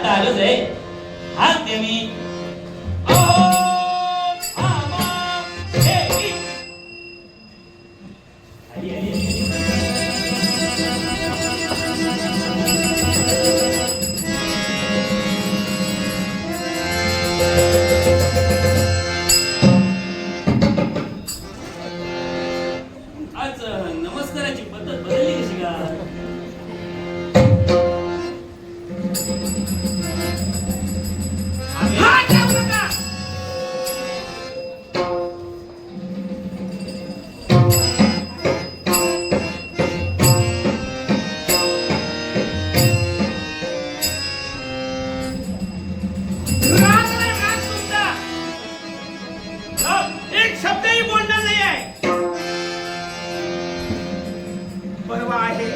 आता आलोच आहे. हाच दे मी. आज नमस्काराची पद्धत बदलली कशी का? एक शब्दही बोलणार नाही आहे. परवा आहे,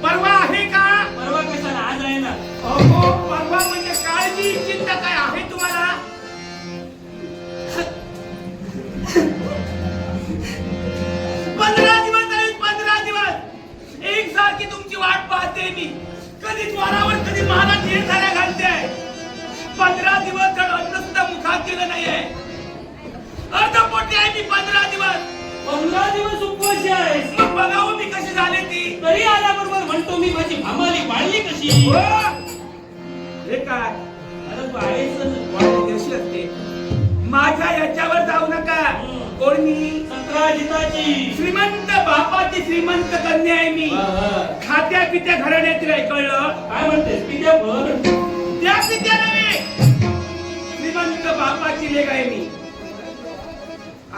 परवा आहे का? परवा कशाला? आज आहे ना. अहो परवा म्हणजे काळजी चिंता काय आहे तुम्हाला? 15 दिवस आहेत, 15 दिवस एक सारखी तुमची वाट पाहते मी. कधी द्वारावर कधी महाराज निर्धारा घालते. 15 दिवस जर अन्न सुद्धा मुखात गेलं नाहीये. अर्धपोटी आहे मी 15 दिवस. 15 दिवस उपवासी आहे. मग बघावं मी कशी झाले ती. तरी आल्याबरोबर म्हणतो मी माझी भामाली वाढली कशी? हे काय? अरे बाहेरच वाढली कशी असते? माझ्या याच्यावर जाऊ नका. कोणी? संक्राजिताची श्रीमंत बापाची श्रीमंत कन्या आहे मी. खात्या पित्या घराण्यातील आहे, कळलं? काय म्हणतेस? पित्या भर त्या पित्या नव्हे, श्रीमंत बापाची लेक आहे मी.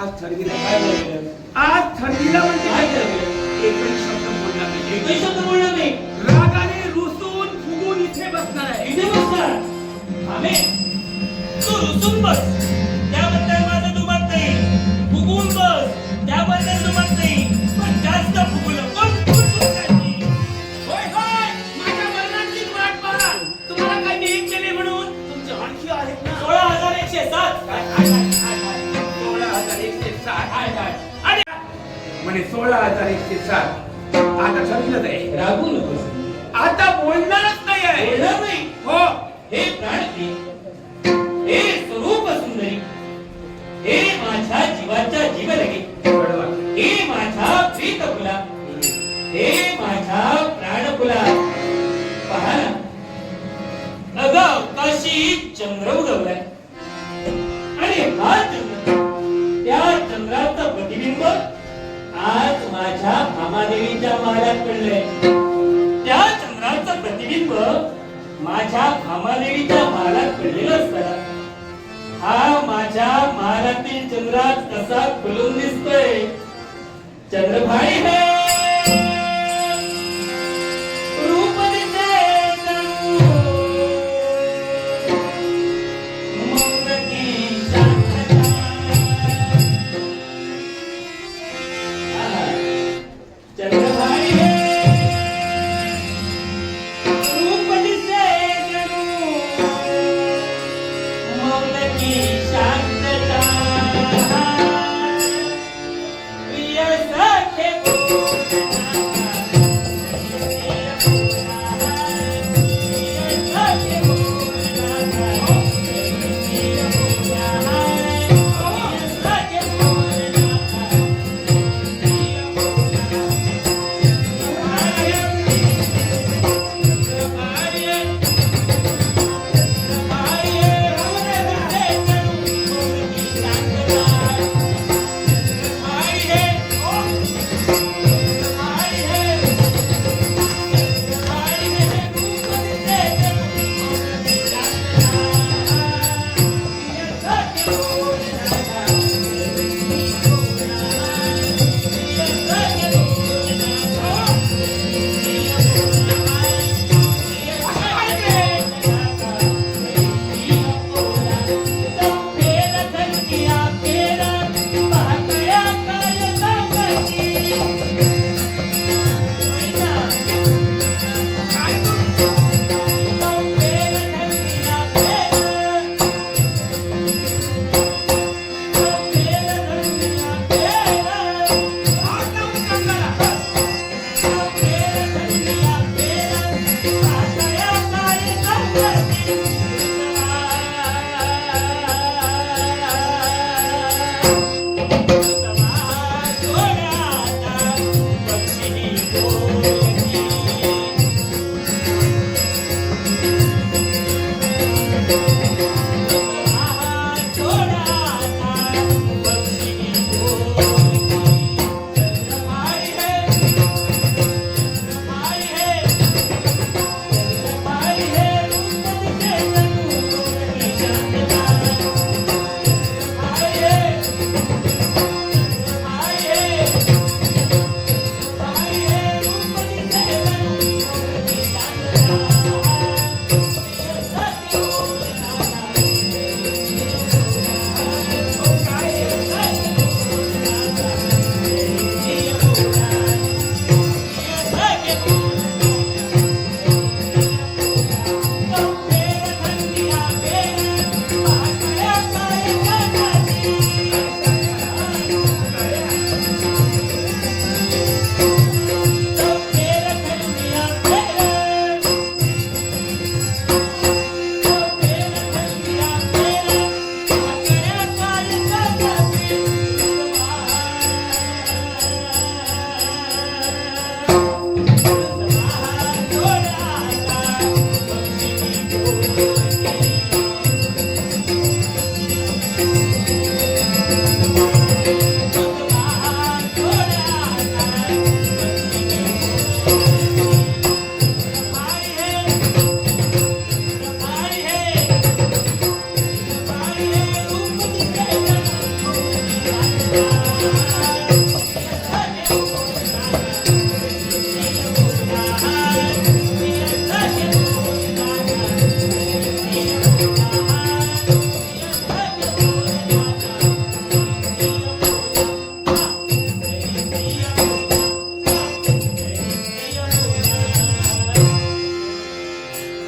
आज ठरविलं काय बोलतोय? आज ठरविलं म्हणजे काय काय? ठरविलं? एकही शब्द बोलला नाही. एकही शब्द बोलणार नाही. रागाने रुसून फुगून इथे बसणार आहे. इथे बसणार. आम्ही तू रुसून बस, त्याबद्दल माझं दुमत नाही. फुगून बस, त्याबद्दल दुमत नाही. पण जास्त फुगू नको. होय होय, माझ्या मरणाचीच वाट पहा. तुम्हाला काय मी केले म्हणून? तुमचे आणखी आहेत ना? 16,107. काय काय काय काय? 16,107. काय काय? आणि म्हणे 16,107. आता ठरविलं आहे. रागू नकोस. आता बोलणारच नाही आहे. बोलणार नाही. हो, हे प्राणप्रिय, हे स्वरूप सुंदरी, हे माझ्या जीवाच्या जीवलगे, बरोबर. हे माझ्या प्रीतकुला, हे माझ्या प्राणकुला. पहा ना, अगं अवकाशी चंद्र उगवलाय आणि हा चंद्र, त्या चंद्राचं प्रतिबिंब आज माझ्या भामादेवीच्या महालात पडलंय. त्या चंद्राचं प्रतिबिंब माझ्या भामादेवीच्या महालात पडलेलं असताना हा माझ्या महालातील चंद्रात कसा खुलून दिसतोय. चंद्रभाई है